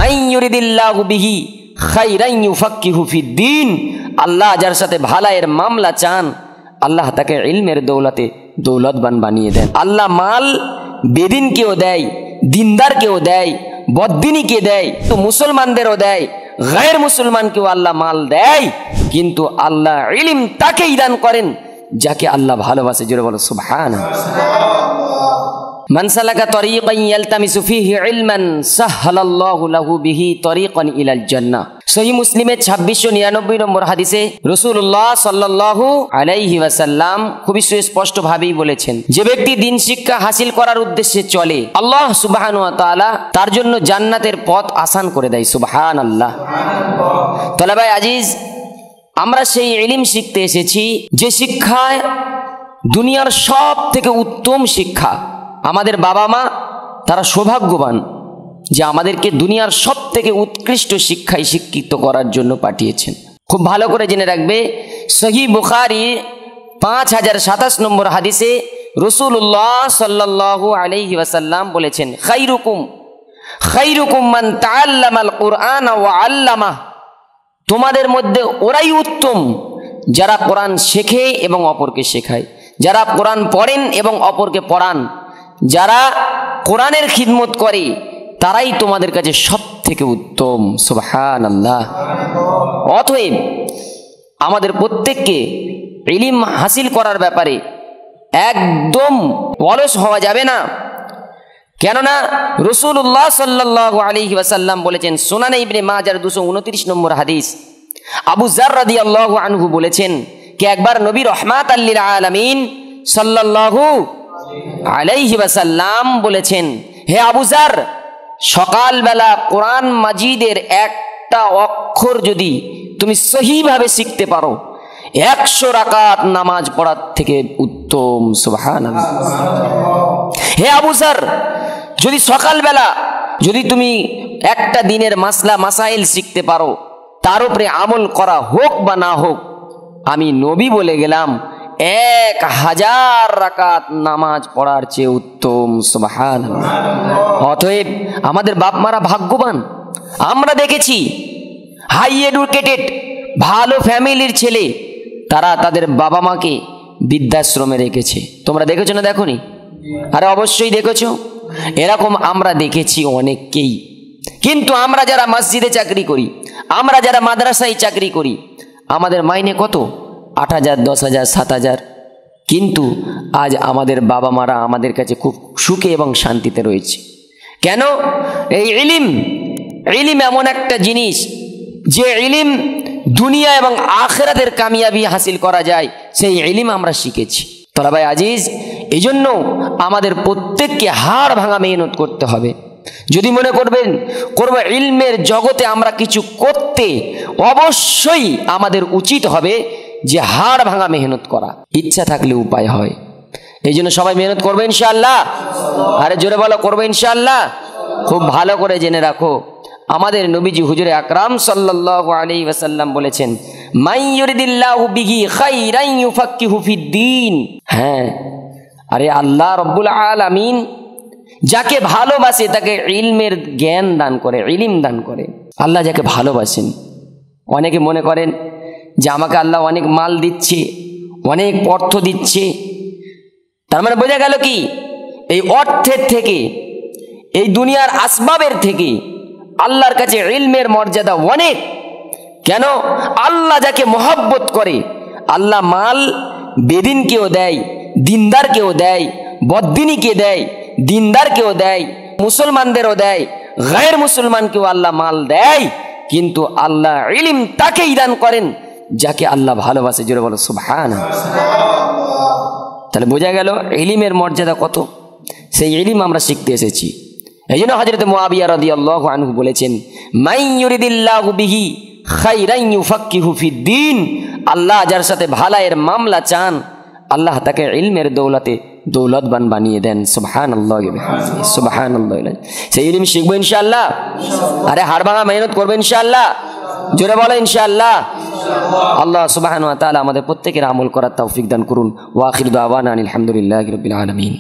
মাই ইউরিদিল্লাহু বিহি খাইরান ইউফাক্কিহু ফিদ্দীন, আল্লাহ যার সাথে ভালাইয়ের মামলা চান আল্লাহ তাকে ইলমের দৌলতে দৌলতবান বানিয়ে দেন। আল্লাহ মাল বেদিনকেও দেয়, দিনদারকেও দেয়, বদ্দিনীকে দেয়, তো মুসলমানদেরও দেয়, গায়ের মুসলমানকেও আল্লাহ মাল দেয়, কিন্তু আল্লাহ ইলম তাকেই দান করেন যাকে আল্লাহ ভালোবাসে। জোরে বলো সুবহানাল্লাহ। মান সালাকা তরিকান ইয়ালতামিসু ফীহি ইলমান সাহহালাল্লাহু লাহু বিহি তরিকান ইলাল জান্নাহ। সহিহ মুসলিমের 2699 নম্বর হাদিসে রাসূলুল্লাহ সাল্লাল্লাহু আলাইহি ওয়াসাল্লাম খুবই সুস্পষ্ট ভাবেই বলেছেন, যে ব্যক্তি দিন শিক্ষা হাসিল করার উদ্দেশ্যে চলে আল্লাহ সুবহানাহু ওয়া তাআলা তার জন্য জান্নাতের পথ আসান করে দেয়। সুবহানাল্লাহ। তলাবায়ে আজিজ, আমরা সেই ইলম শিখতে এসেছি যে শিক্ষায় দুনিয়ার সব থেকে উত্তম শিক্ষা। আমাদের বাবা মা তারা সৌভাগ্যবান যে আমাদেরকে দুনিয়ার সব থেকে উৎকৃষ্ট শিক্ষায় শিক্ষিত করার জন্য পাঠিয়েছেন। খুব ভালো করে জেনে রাখবে, সহিহ বুখারী 5027 নম্বর হাদিসে রাসূলুল্লাহ সাল্লাল্লাহু আলাইহি ওয়াসাল্লাম বলেছেন, খাইরুকুম মান তাআল্লামাল কুরআনা ওয়া আল্লামা, তোমাদের মধ্যে ওরাই উত্তম যারা কোরআন শেখে এবং অপরকে শেখায়, যারা কোরআন পড়েন এবং অপরকে পড়ান, যারা কোরআনের খিদমত করে তারাই তোমাদের কাছে সব থেকে উত্তম। সুবহানাল্লাহ। অতএব আমাদের প্রত্যেককে ইলম হাসিল করার ব্যাপারে একদম অলস হওয়া যাবে না। কেননা রাসূলুল্লাহ সাল্লাল্লাহু আলাইহি ওয়াসাল্লাম বলেছেন, সুনানে ইবনে মাজার 229 নম্বর হাদিস, আবু যার রাদিয়াল্লাহু আনহু বলেছেন যে একবার নবী রাহমাতাল লিল আলামিন সাল্লাল্লাহু আলাইহি ওয়াসাল্লাম বলেছেন, হে আবু যার, সকালবেলা কোরআন মাজিদের একটা অক্ষর যদি তুমি সহিভাবে শিখতে পারো 100 রাকাত নামাজ পড়ার থেকে উত্তম। সুবহানাল্লাহ। হে আবু যার, যদি সকালবেলা যদি তুমি একটা দিনের মাসলা মাসাইল শিখতে পারো, তার উপরে আমল করা হোক বা না হোক, আমি নবী বলে গেলাম 1000 রাকাত নামাজ পড়ার চেয়ে উত্তম। সুবহানাল্লাহ। অতএব আমাদের বাপ মারা ভাগ্যবান। আমরা দেখেছি হাই এডুকেটেড ভালো ফ্যামিলির ছেলে, তারা তাদের বাবা মাকে বৃদ্ধাশ্রমে রেখেছে। তোমরা দেখেছো না? দেখোনি? আরে অবশ্যই দেখেছো। এরকম আমরা দেখেছি অনেককেই। কিন্তু আমরা যারা মসজিদে চাকরি করি, আমরা যারা মাদ্রাসায় চাকরি করি, আমাদের মাইনে কত? 8000, 10000, 7000। কিন্তু আজ আমাদের বাবা মারা আমাদের কাছে খুব সুখে এবং শান্তিতে রয়েছে। কেন? এই ইলম এমন একটা জিনিস যে ইলম দুনিয়া এবং আখিরাতের কামিয়াবি হাসিল করা যায়, সেই ইলম আমরা শিখেছি। তলাবাই আজিজ, এই জন্য আমাদের প্রত্যেককে হাড় ভাঙা মেহনত করতে হবে। যদি মনে করবেন করবো ইলমের জগতে আমরা কিছু করতে, অবশ্যই আমাদের উচিত হবে যে হাড় ভাঙা মেহনত করা। ইচ্ছা থাকলে উপায় হয়। এই জন্য সবাই মেহনত করবে ইনশাআল্লাহ। আরে জোরে বলো, করবে ইনশাআল্লাহ। খুব ভালো করে জেনে রাখো, আমাদের নবীজি হুজুরে আকরাম সাল্লাল্লাহু আলাইহি ওয়াসাল্লাম বলেছেন, মাই ইউরিদিল্লাহু বিহি খাইরান ইউফাক্কিহু ফিদ্দীন। হ্যাঁ, আরে আল্লাহ রব্বুল আলামিন যাকে ভালোবাসে তাকে ইলমের জ্ঞান দান করে, ইলম দান করে। আল্লাহ যাকে ভালোবাসেন, অনেকে মনে করেন যে আমাকে আল্লাহ অনেক মাল দিচ্ছে, অনেক অর্থ দিচ্ছে, তার মানে বোঝা গেল কি এই অর্থের থেকে, এই দুনিয়ার আসবাবের থেকে আল্লাহর কাছে ইলমের মর্যাদা অনেক। কেন? আল্লাহ যাকে মহব্বত করে, আল্লাহ মাল বেদিনকেও দেয়, দিনদারকেও দেয়, বদ্দিনীকে দেয়, দিনদারকেও দেয়, মুসলমানদেরও দেয়, গায়ের মুসলমানকেও আল্লাহ মাল দেয়, কিন্তু আল্লাহ ইলম তাকেই দান করেন যাকে আল্লাহ ভালোবাসে। জোরে বলো সুবহানাল্লাহ। তাহলে বোঝা গেল ইলমের মর্যাদা কত। সেই ইলম আমরা শিখতে এসেছি। এই জন্য হযরত মুআবিয়া রাদিয়াল্লাহু আনহু বলেছেন, মাই ইউরিদিল্লাহু বিহি খাইরান ইউফাক্কিহু ফিদ্দীন, আল্লাহ যার সাথে ভালাইয়ের মামলা চান আল্লাহ তাকে ইলমের দৌলতে দৌলতবান বানিয়ে দেন। সুবহানাল্লাহ বিহামদিহি সুবহানাল্লাহ। সেই ইলম শিখবো ইনশাআল্লাহ। আরে হাড় ভাঙা মেহনত করবে ইনশাআল্লাহ। জোরে বলো ইনশাআল্লাহ। আল্লাহ সুবহানাহু ওয়া তাআলা আমাদের প্রত্যেকের আমল করার তৌফিক দান করুন। ওয়া আখিরু দাওয়ানা আলহামদুলিল্লাহি রাব্বিল আলামিন।